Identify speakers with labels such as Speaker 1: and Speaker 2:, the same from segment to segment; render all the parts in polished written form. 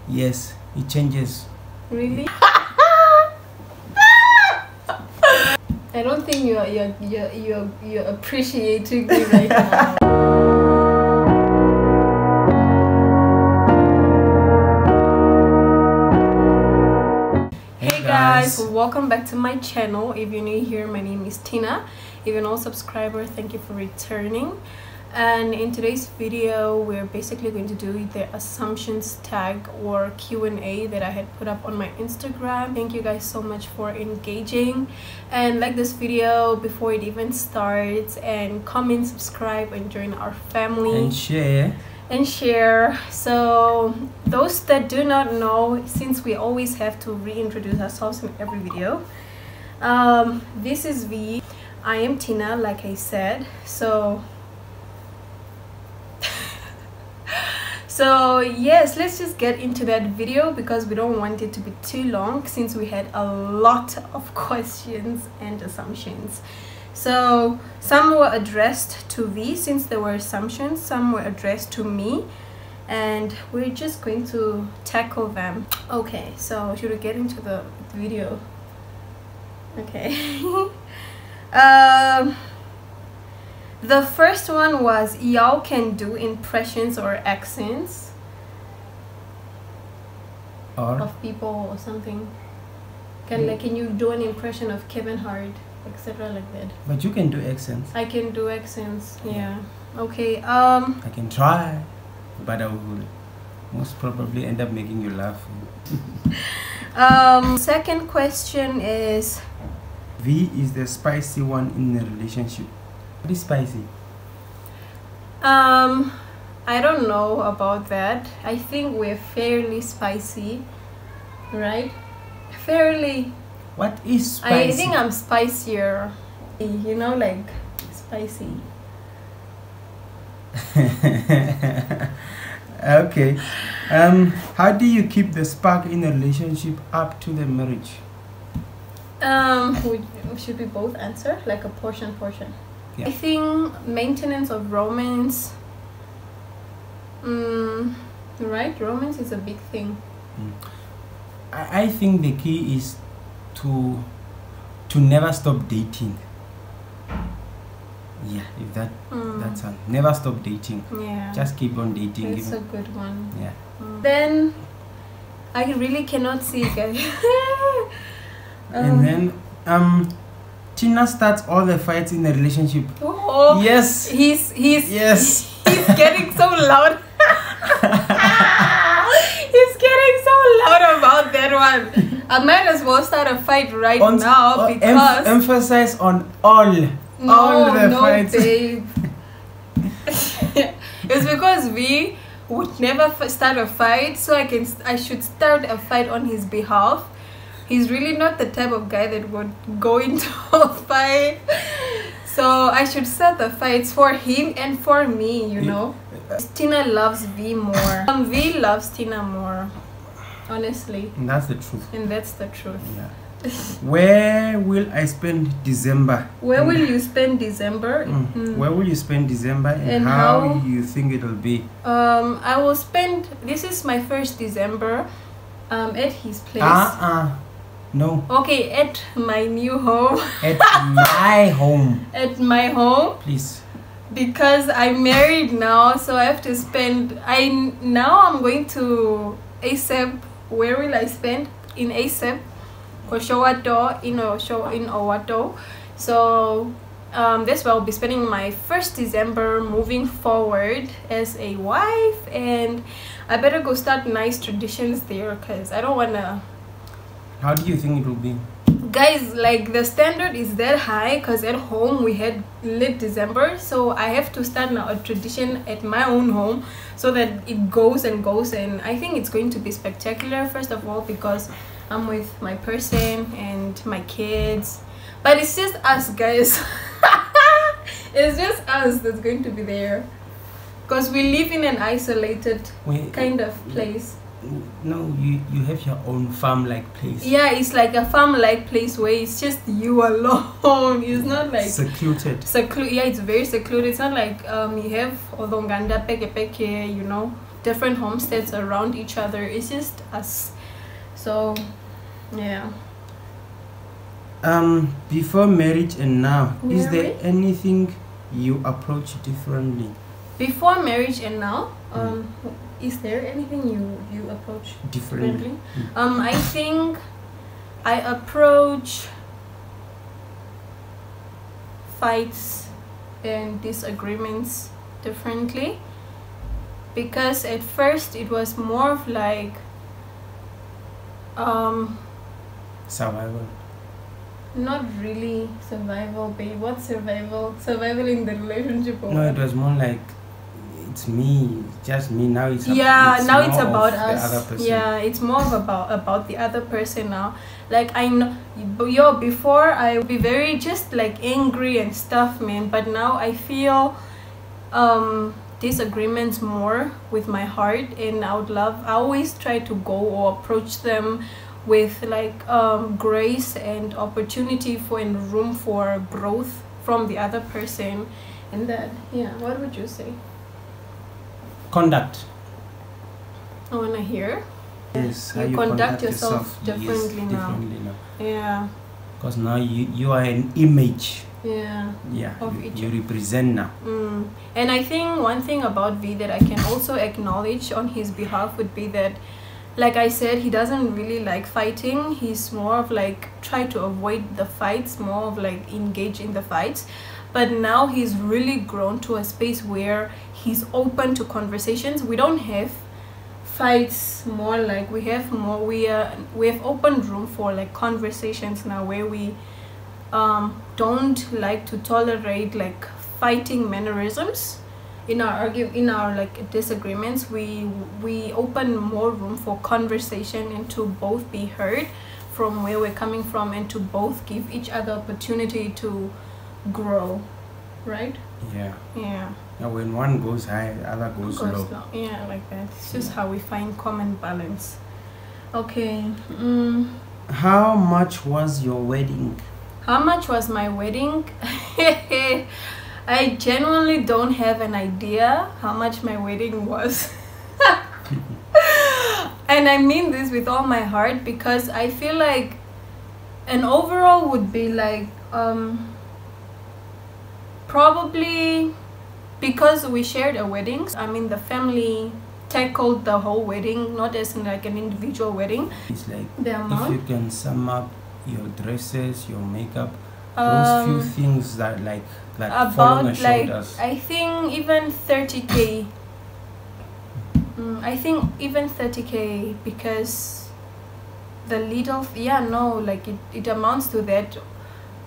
Speaker 1: Yes, it changes.
Speaker 2: Really? I don't think you're appreciating me right now. Hey guys, welcome back to my channel. If you're new here, my name is Tina. If you're an old subscriber, thank you for returning. And in today's video, we're basically going to do the assumptions tag or Q&A that I had put up on my Instagram. Thank you guys so much for engaging, and like this video before it even starts, and comment, subscribe, and join our family, and share. So those that do not know, since we always have to reintroduce ourselves in every video, this is V. I am Tina, like I said. So yes, let's just get into that video because we don't want it to be too long, since we had a lot of questions and assumptions. So some were addressed to V, since there were assumptions. Some were addressed to me, and we're just going to tackle them. Okay, so should we get into the video? Okay. The first one was, y'all can do impressions or accents of people or something. Can you do an impression of Kevin Hart, etc. like that?
Speaker 1: But you can do accents.
Speaker 2: I can do accents, yeah. Okay.
Speaker 1: I can try, but I will most probably end up making you laugh.
Speaker 2: Second question is,
Speaker 1: V is the spicy one in the relationship. What is spicy?
Speaker 2: I don't know about that. I think we're fairly spicy, right? Fairly.
Speaker 1: What is spicy?
Speaker 2: I think I'm spicier, you know, like spicy.
Speaker 1: Okay. How do you keep the spark in a relationship up to the marriage?
Speaker 2: Should we both answer like a portion?
Speaker 1: Yeah.
Speaker 2: I think maintenance of romance, right? Romance is a big thing.
Speaker 1: I think the key is to never stop dating. Yeah, if that's a never stop dating.
Speaker 2: Yeah,
Speaker 1: just keep on dating.
Speaker 2: It's a good one.
Speaker 1: Yeah.
Speaker 2: Then I really cannot see, guys.
Speaker 1: And then Tina starts all the fights in the relationship.
Speaker 2: Oh
Speaker 1: yes,
Speaker 2: he's
Speaker 1: yes,
Speaker 2: he's getting so loud. He's getting so loud about that one. I might as well start a fight right now, because
Speaker 1: emphasize on all the fights.
Speaker 2: Babe. It's because we would never start a fight, so I should start a fight on his behalf. He's really not the type of guy that would go into a fight, so I should start the fights for him and for me, you know. Tina loves V more. V loves Tina more, honestly.
Speaker 1: And that's the truth.
Speaker 2: And that's the truth.
Speaker 1: Yeah. Where will I spend December?
Speaker 2: Where will you spend December?
Speaker 1: Where will you spend December, and how you think it'll be?
Speaker 2: I will spend, this is my first December at his place.
Speaker 1: No.
Speaker 2: Okay, at my new home.
Speaker 1: At my home.
Speaker 2: At my home.
Speaker 1: Please. Because
Speaker 2: I'm married now, so I have to spend. Now I'm going to ASAP. Where will I spend? In ASAP. Oshowato, in Owato. So that's where I'll be spending my first December moving forward as a wife, and I better go start nice traditions there, because I don't wanna.
Speaker 1: How do you think it will be?
Speaker 2: Guys, like the standard is that high, because at home we had late December, so I have to start now a tradition at my own home so that it goes and goes, and I think it's going to be spectacular. First of all, because I'm with my person and my kids, but it's just us, guys. It's just us that's going to be there, because we live in an isolated kind of place.
Speaker 1: No, you have your own farm-like place.
Speaker 2: Yeah, it's like a farm-like place where it's just you alone. It's not like
Speaker 1: secluded.
Speaker 2: Yeah, it's very secluded. It's not like you have Odonganda peke, you know, different homesteads around each other. It's just us. So yeah.
Speaker 1: Before marriage and now,
Speaker 2: Yeah,
Speaker 1: is there anything you approach differently?
Speaker 2: Before marriage and now, is there anything you approach differently? I think I approach fights and disagreements differently, because at first it was more of like
Speaker 1: Survival.
Speaker 2: not really survival, babe. What survival? Survival in the relationship or
Speaker 1: No,
Speaker 2: what?
Speaker 1: it was more like it's me, just me. Now it's
Speaker 2: Yeah, now it's
Speaker 1: more
Speaker 2: about
Speaker 1: of the
Speaker 2: us.
Speaker 1: other person.
Speaker 2: Yeah, it's more of about the other person now. Like I know, before I would be very just like angry and stuff, man. But now I feel disagreements more with my heart, and I always try to go or approach them with like grace and opportunity for and room for growth from the other person. And that, yeah, what would you say?
Speaker 1: Conduct.
Speaker 2: I wanna hear.
Speaker 1: Yes, how
Speaker 2: You
Speaker 1: you
Speaker 2: conduct yourself differently now.
Speaker 1: differently now.
Speaker 2: Yeah,
Speaker 1: Because now you are an image.
Speaker 2: yeah.
Speaker 1: Yeah,
Speaker 2: Of
Speaker 1: you,
Speaker 2: each
Speaker 1: you represent now.
Speaker 2: And I think one thing about V that I can also acknowledge on his behalf would be that, like I said, he doesn't really like fighting. He's more of like try to avoid the fights, more of like engage in the fights. But now he's really grown to a space where he's open to conversations. We don't have fights, more like we have open room for like conversations now, where we don't like to tolerate like fighting mannerisms in our like disagreements. We open more room for conversation and to both be heard from where we're coming from, and to both give each other opportunity to grow, right?
Speaker 1: Yeah.
Speaker 2: Yeah.
Speaker 1: Now when one goes high, the other goes low.
Speaker 2: Yeah, like that. It's just how we find common balance. Okay.
Speaker 1: How much was your wedding?
Speaker 2: How much was my wedding? I genuinely don't have an idea how much my wedding was. And I mean this with all my heart, because I feel like an overall would be like probably, because we shared a wedding. I mean, the family tackled the whole wedding, not as in like an individual wedding.
Speaker 1: It's like,
Speaker 2: The amount?
Speaker 1: if you can sum up your dresses, your makeup, those few things that like fall on the
Speaker 2: About like,
Speaker 1: shoulders.
Speaker 2: I think even 30K. I think even 30K, because the little, like it amounts to that.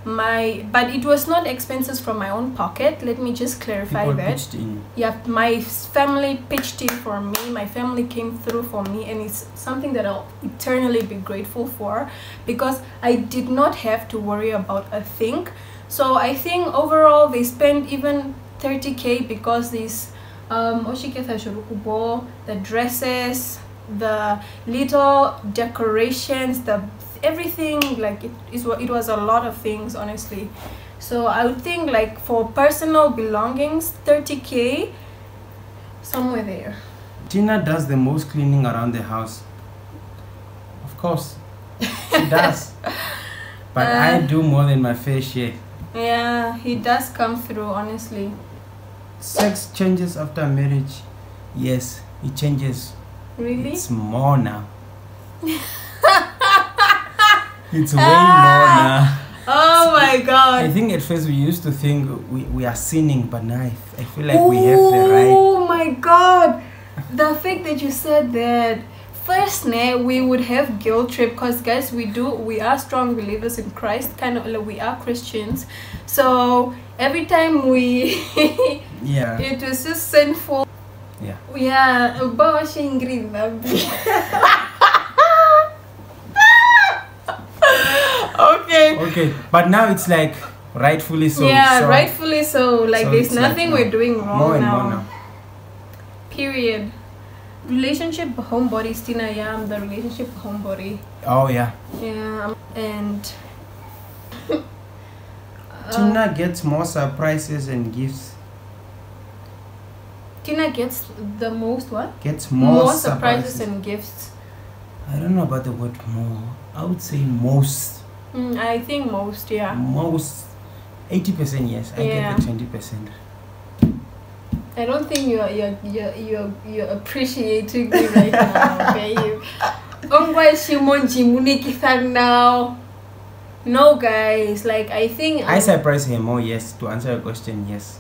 Speaker 2: But it was not expenses from my own pocket. Let me just clarify
Speaker 1: People
Speaker 2: that.
Speaker 1: pitched in.
Speaker 2: Yeah, my family pitched in for me. My family came through for me, and it's something that I'll eternally be grateful for, because I did not have to worry about a thing. So I think overall they spent even 30K, because these the dresses, the little decorations, the everything, like it was a lot of things, honestly. So I would think like for personal belongings, 30K, somewhere there.
Speaker 1: Tina does the most cleaning around the house. Of course, she does. But I do more than my fair share.
Speaker 2: Yeah, he does come through, honestly.
Speaker 1: Sex changes after marriage. Yes, it changes.
Speaker 2: Really?
Speaker 1: It's more now. It's way more now.
Speaker 2: Oh my god.
Speaker 1: I think at first we used to think we are sinning, but now I feel like we have the right.
Speaker 2: Oh my god. The fact that you said that. First, we would have guilt trip, because guys, we are strong believers in Christ, kind of like we are Christians. So every time we
Speaker 1: Yeah.
Speaker 2: it was just sinful.
Speaker 1: Yeah.
Speaker 2: Yeah.
Speaker 1: Okay, but now it's like rightfully so.
Speaker 2: Yeah,
Speaker 1: so
Speaker 2: rightfully so. Like
Speaker 1: so
Speaker 2: there's
Speaker 1: it's like
Speaker 2: nothing we're doing wrong
Speaker 1: more and
Speaker 2: now.
Speaker 1: more now.
Speaker 2: Period. Relationship homebody, Tina. Yeah, I'm the relationship homebody.
Speaker 1: Oh yeah.
Speaker 2: Yeah, and
Speaker 1: Tina gets more surprises and gifts.
Speaker 2: Tina gets the most what?
Speaker 1: Gets more
Speaker 2: surprises and gifts.
Speaker 1: I don't know about the word more. I would say most.
Speaker 2: I think most, yeah.
Speaker 1: Most. 80% yes. I get the 20%.
Speaker 2: I don't think you're appreciating me right now, okay? Now. No, guys. Like I think
Speaker 1: I surprise him more. Yes. To answer your question, yes.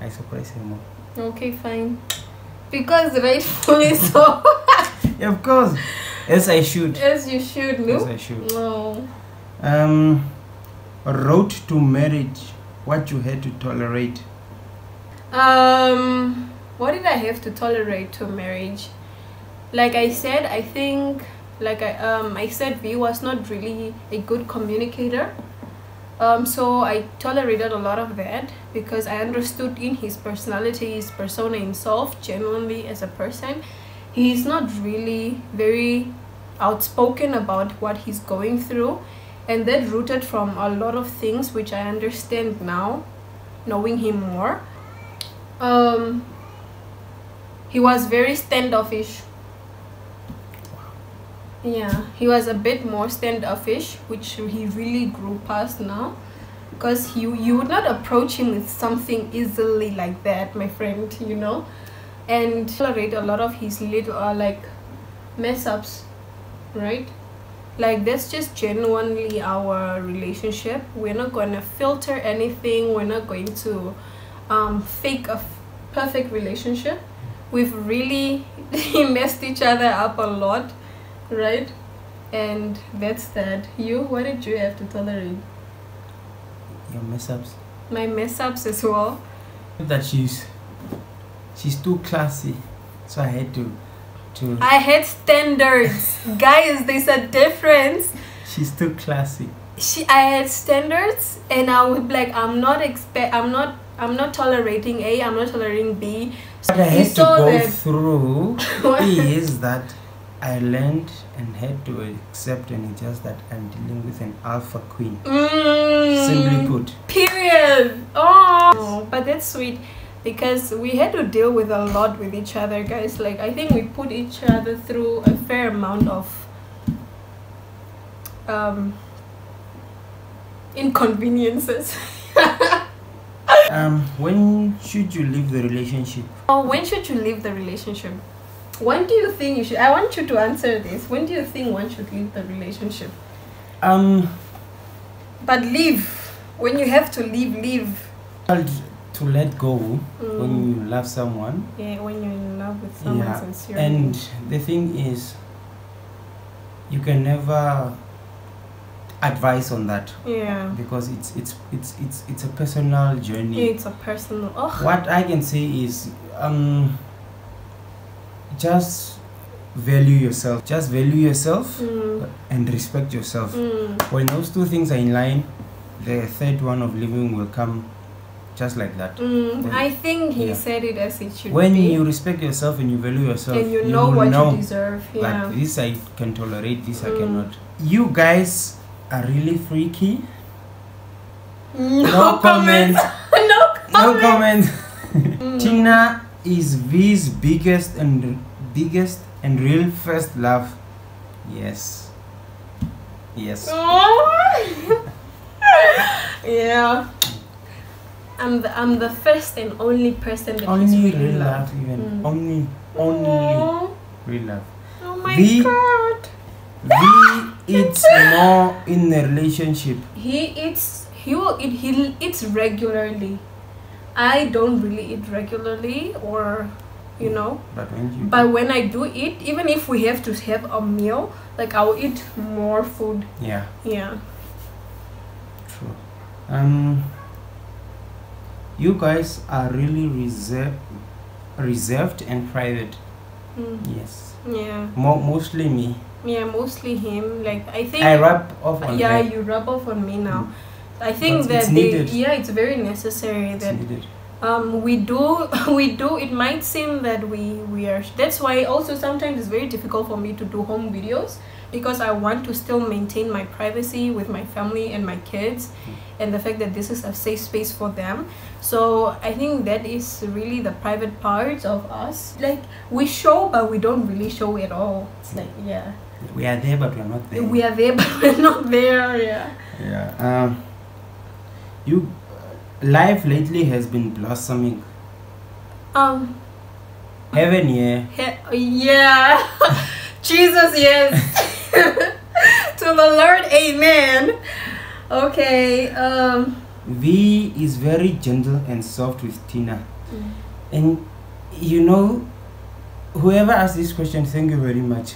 Speaker 1: I surprise him more.
Speaker 2: Okay, fine. Because rightfully so.
Speaker 1: Yeah, of course. Yes, I should.
Speaker 2: Yes, you should. No.
Speaker 1: Yes, I should.
Speaker 2: No.
Speaker 1: Road to marriage. What you had to tolerate?
Speaker 2: What did I have to tolerate to marriage? Like I said, I think, like I said, V was not really a good communicator. So I tolerated a lot of that because I understood in his personality, his persona himself, genuinely as a person. He's not really very outspoken about what he's going through, and that rooted from a lot of things which I understand now, knowing him more. He was very standoffish. Yeah, he was a bit more standoffish, which he really grew past now, because you would not approach him with something easily like that, my friend, you know. And tolerate a lot of his little like mess ups, right? Like that's just genuinely our relationship. We're not going to filter anything. We're not going to fake a perfect relationship. We've really messed each other up a lot, right? And that's that. You, what did you have to tolerate?
Speaker 1: Your mess ups.
Speaker 2: My mess ups as well.
Speaker 1: That she's too classy, so I had to
Speaker 2: I had standards. Guys, there's a difference.
Speaker 1: She's too classy.
Speaker 2: I had standards, and I would be like, I'm not tolerating A, I'm not tolerating B.
Speaker 1: What I had to go through is that I learned and had to accept and adjust that I'm dealing with an alpha queen. Simply put.
Speaker 2: Period. Oh, but that's sweet. Because we had to deal with a lot with each other, guys. Like I think we put each other through a fair amount of inconveniences.
Speaker 1: When should you leave the relationship?
Speaker 2: When should you leave the relationship? When do you think you should? I want you to answer this. When do you think one should leave the relationship? But leave. When you have to leave.
Speaker 1: To let go when you love someone.
Speaker 2: Yeah, when you're in love with someone sincerely.
Speaker 1: And the thing is, you can never advise on that.
Speaker 2: Yeah.
Speaker 1: Because it's a personal journey.
Speaker 2: Yeah, it's a personal.
Speaker 1: What I can say is, just value yourself. Just value yourself and respect yourself. When those two things are in line, the third one of living will come. Just like that.
Speaker 2: I think he said it as it should
Speaker 1: when
Speaker 2: be.
Speaker 1: When you respect yourself and you value yourself,
Speaker 2: and you know what you deserve. Yeah.
Speaker 1: Like this I can tolerate, this I cannot. You guys are really freaky. No comment. No comment. Tina is V's biggest and real first love. Yes. Yes.
Speaker 2: Yeah. I'm the first and only person that
Speaker 1: only
Speaker 2: he's really
Speaker 1: real
Speaker 2: loved.
Speaker 1: love, even only real love.
Speaker 2: Oh my God.
Speaker 1: V eats more in the relationship.
Speaker 2: He eats regularly. I don't really eat regularly, or you know. But when I do eat, even if we have to have a meal, like I'll eat more food.
Speaker 1: Yeah.
Speaker 2: Yeah.
Speaker 1: True. You guys are really reserved and private. Yes.
Speaker 2: Yeah.
Speaker 1: Mostly me.
Speaker 2: Yeah, mostly him. Like I think
Speaker 1: I rub off on
Speaker 2: you rub off on me now. I think that
Speaker 1: it's needed.
Speaker 2: Yeah, it's very necessary that we do it might seem that we are, that's why also sometimes it's very difficult for me to do home videos, because I want to still maintain my privacy with my family and my kids, and the fact that this is a safe space for them. So I think that is really the private parts of us. Like, we show, but we don't really show at all. It's like, yeah,
Speaker 1: we are there, but we're not there.
Speaker 2: We are there, but we're not there. Yeah.
Speaker 1: Yeah. Life lately has been blossoming. Heaven, yeah.
Speaker 2: Yeah. Jesus, yes. To the Lord, amen. Okay.
Speaker 1: V is very gentle and soft with Tina. And you know, whoever asked this question, thank you very much.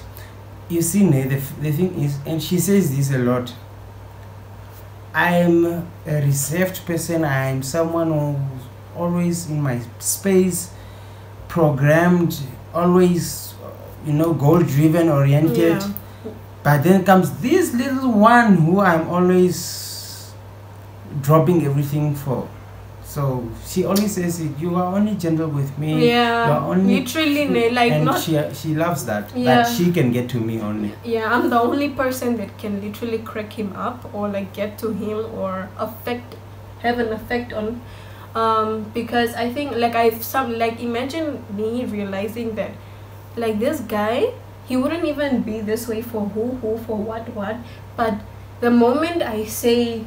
Speaker 1: You see, the thing is, and she says this a lot, I am a reserved person. I am someone who's always in my space, programmed, always, you know, goal-driven, oriented. Yeah. But then comes this little one who I'm always dropping everything for. So she always says it, you are only gentle with me.
Speaker 2: Yeah, you are only literally, like,
Speaker 1: and
Speaker 2: not,
Speaker 1: she loves that.
Speaker 2: Yeah.
Speaker 1: That she can get to me only.
Speaker 2: Yeah, I'm the only person that can literally crack him up, or like get to him, or have an effect on, because I think, like, imagine me realizing that, like, this guy, he wouldn't even be this way for who for what, but the moment I say,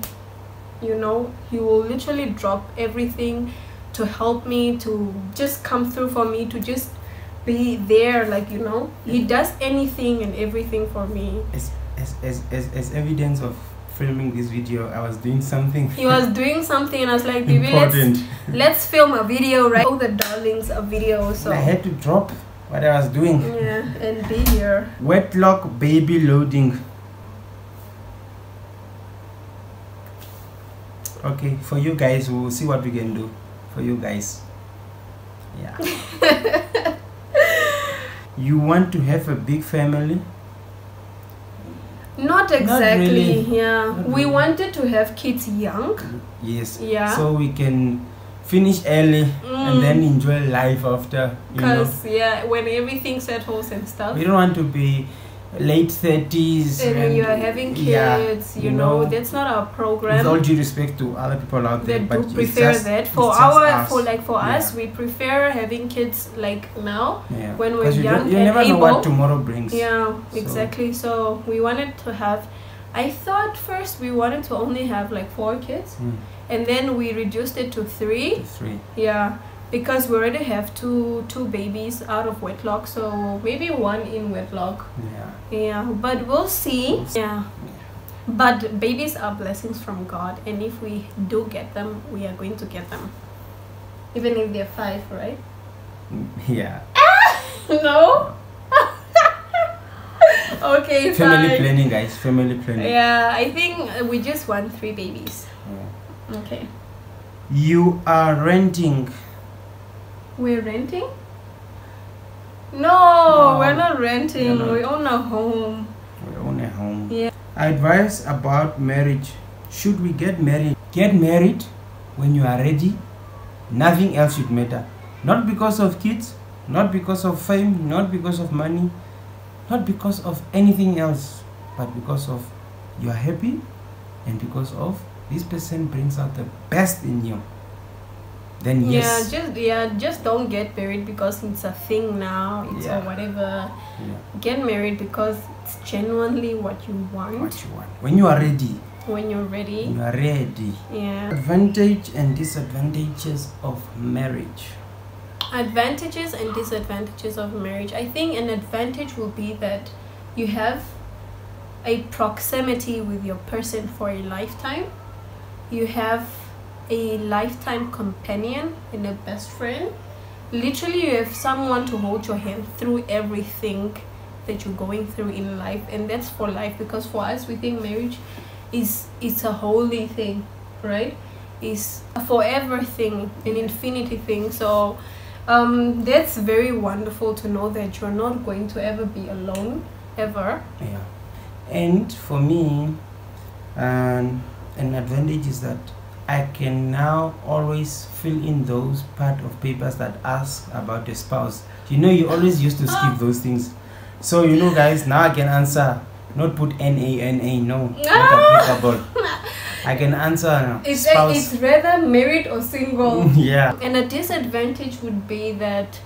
Speaker 2: you know, he will literally drop everything to help me, to just come through for me, to just be there, like, you know, he does anything and everything for me.
Speaker 1: As evidence of filming this video, I was doing something.
Speaker 2: He was doing something, and I was like, baby, let's film a video, right? Oh, the darlings, a video. So
Speaker 1: I had to drop what I was doing.
Speaker 2: Yeah, and be here.
Speaker 1: Wetlock baby loading. Okay, for you guys, we'll see what we can do for you guys. Yeah. You want to have a big family?
Speaker 2: Not exactly.
Speaker 1: Not really.
Speaker 2: Yeah.
Speaker 1: Not
Speaker 2: we
Speaker 1: really.
Speaker 2: wanted to have kids young.
Speaker 1: Yes.
Speaker 2: Yeah.
Speaker 1: So we can finish early and then enjoy life after.
Speaker 2: Because, yeah, when everything settles and stuff.
Speaker 1: We don't want to be late 30s
Speaker 2: and you are having kids, you know, that's not our program.
Speaker 1: With all due respect to other people out there,
Speaker 2: but
Speaker 1: do
Speaker 2: prefer that for us, we prefer having kids like now, when we're young,
Speaker 1: you never know what tomorrow brings.
Speaker 2: Yeah, exactly. So we wanted to have, I thought first we wanted to only have like 4 kids, and then we reduced it to 3. Yeah, because we already have two babies out of wedlock, so maybe 1 in wedlock. Yeah, but we'll see. Yeah, but babies are blessings from God, and if we do get them, we are going to get them, even if they're 5, right?
Speaker 1: Yeah.
Speaker 2: No. Okay,
Speaker 1: family planning, guys. Family planning.
Speaker 2: Yeah, I think we just want 3 babies. Okay.
Speaker 1: You are renting.
Speaker 2: We're renting? No, we're not renting. We own a home.
Speaker 1: We own a home.
Speaker 2: Yeah.
Speaker 1: Advice about marriage. Should we get married? Get married when you are ready. Nothing else should matter. Not because of kids, not because of fame, not because of money, not because of anything else, but because of you are happy, and because of this person brings out the best in you. Then yes.
Speaker 2: Just don't get married because it's a thing now, or whatever. Get married because it's genuinely what you want.
Speaker 1: When you are ready.
Speaker 2: When you're ready.
Speaker 1: You are ready.
Speaker 2: Yeah.
Speaker 1: Advantage and disadvantages of marriage.
Speaker 2: Advantages and disadvantages of marriage. I think an advantage will be that you have a proximity with your person for a lifetime. You have a lifetime companion and a best friend. Literally, you have someone to hold your hand through everything that you're going through in life, and that's for life. Because for us, we think marriage it's a holy thing, right? It's a forever thing, an infinity thing. So that's very wonderful to know that you're not going to ever be alone, ever.
Speaker 1: And for me, an advantage is that I can now always fill in those part of papers that ask about the spouse. You know, you always used to skip those things. So, you know, guys, now I can answer. Not put NANA, no, not applicable. I can answer spouse.
Speaker 2: It's rather married or single.
Speaker 1: Yeah.
Speaker 2: And a disadvantage would be that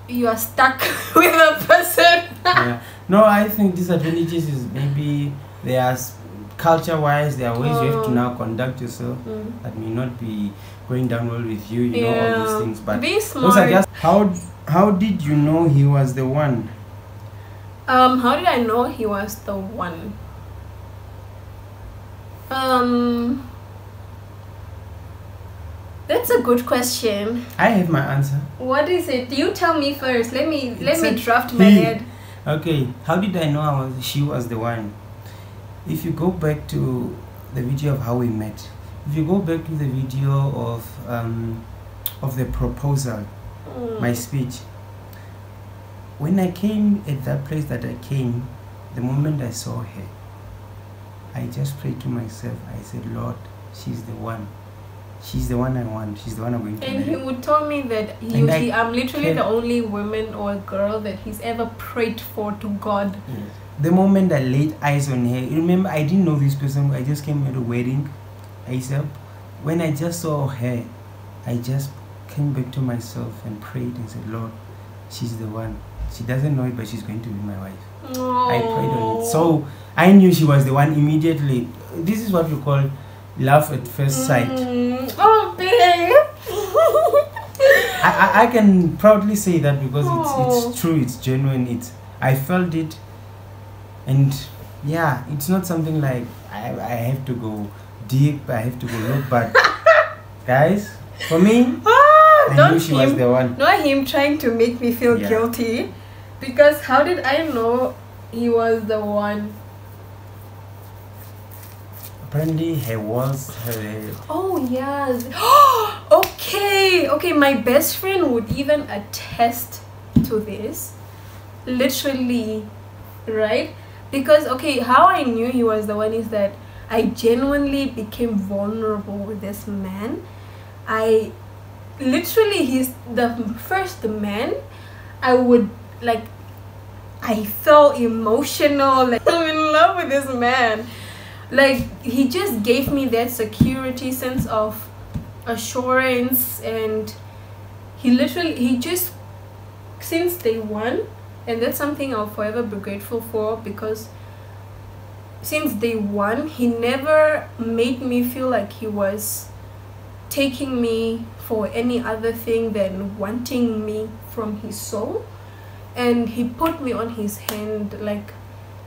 Speaker 2: you are stuck with a person.
Speaker 1: Yeah. No, I think disadvantages is maybe there's culture-wise, there are ways you have to now conduct yourself that may not be going down well with you. You know, all these things. But
Speaker 2: be smart.
Speaker 1: Those are just how did you know he was the one?
Speaker 2: How did I know he was the one? That's a good question.
Speaker 1: I have my answer.
Speaker 2: What is it? You tell me first. Let me draft my head.
Speaker 1: Okay, how did I know she was the one? If you go back to the video of how we met, if you go back to the video of the proposal, my speech, when I came at that place that I came, the moment I saw her, I just prayed to myself. I said, Lord, she's the one. She's the one I want. She's the one I'm going to marry.
Speaker 2: And he would tell me that I'm literally the only woman or girl that he's ever prayed for to God.
Speaker 1: Yes. The moment I laid eyes on her, remember, I didn't know this person. I just came at a wedding, ASAP. When I just saw her, I just came back to myself and prayed and said, Lord, she's the one. She doesn't know it, but she's going to be my wife.
Speaker 2: Oh.
Speaker 1: I prayed on it. So I knew she was the one immediately. This is what we call love at first sight.
Speaker 2: Oh, babe.
Speaker 1: I can proudly say that because it's true, it's genuine. I felt it, and yeah, it's not something like I have to go deep, I have to go look, but guys, for me, I knew she was the one.
Speaker 2: Not him trying to make me feel guilty, because how did I know he was the one?
Speaker 1: Apparently her walls,
Speaker 2: oh yes. Okay, my best friend would even attest to this, literally, right? Because how I knew he was the one is that I genuinely became vulnerable with this man. He's the first man I would like. I felt emotional, like I'm in love with this man. Like, he just gave me that security, sense of assurance, and he just, since day one, and that's something I'll forever be grateful for, because since day one, he never made me feel like he was taking me for any other thing than wanting me from his soul. And he put me on his hand, like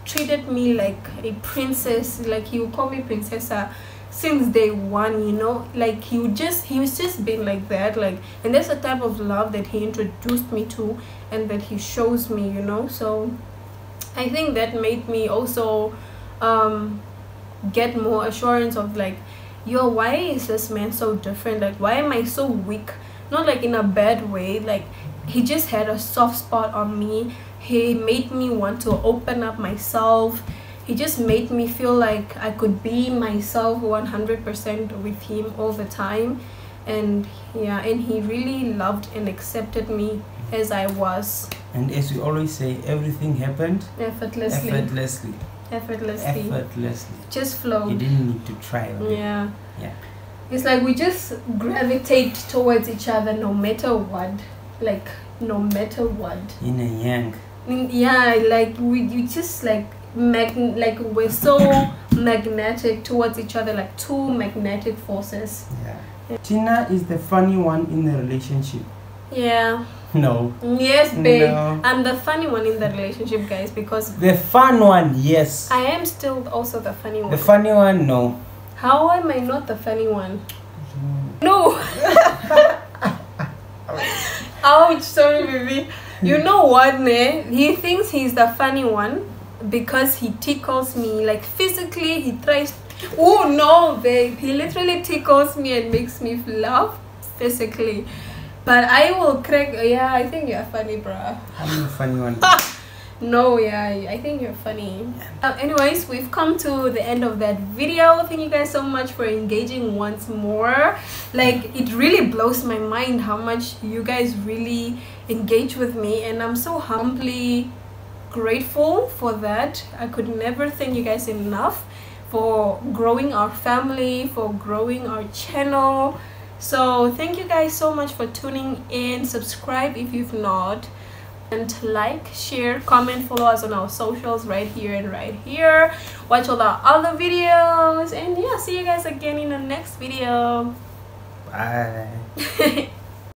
Speaker 2: treated me like a princess, like he would call me princessa since day one, you know, like he was just being like that, like, and that's the type of love that he introduced me to and that he shows me, you know. So I think that made me also get more assurance of like, yo, why is this man so different? Like, why am I so weak? Not like in a bad way, like he just had a soft spot on me. He made me want to open up myself. He just made me feel like I could be myself 100% with him all the time. And yeah, and he really loved and accepted me as I was.
Speaker 1: And as we always say, everything happened
Speaker 2: effortlessly. Just flowed.
Speaker 1: You didn't need to try.
Speaker 2: Yeah.
Speaker 1: Yeah.
Speaker 2: It's like we just gravitate towards each other no matter what. Like, no matter what.
Speaker 1: Yin and yang.
Speaker 2: Yeah, like you just like we're so magnetic towards each other, like two magnetic forces.
Speaker 1: Yeah. Tina is the funny one in the relationship.
Speaker 2: Yeah.
Speaker 1: No.
Speaker 2: Yes, babe.
Speaker 1: No.
Speaker 2: I'm the funny one in the relationship, guys, because
Speaker 1: the fun one, yes.
Speaker 2: I am still also the funny one.
Speaker 1: The funny one, no.
Speaker 2: How am I not the funny one? No. Ouch, sorry, baby. You know what, ne? He thinks he's the funny one because he tickles me, like physically. He tries. Oh no, babe! He literally tickles me and makes me laugh physically. But I will crack. Yeah, I think you're funny, bruh.
Speaker 1: I'm the funny one.
Speaker 2: No, yeah, I think you're funny. Anyways, we've come to the end of that video. Thank you guys so much for engaging once more. Like, it really blows my mind how much you guys really engage with me, and I'm so humbly grateful for that. I could never thank you guys enough for growing our family, for growing our channel. So thank you guys so much for tuning in. Subscribe if you've not, and like, share, comment, follow us on our socials right here and right here. Watch all our other videos, and yeah, see you guys again in the next video.
Speaker 1: Bye.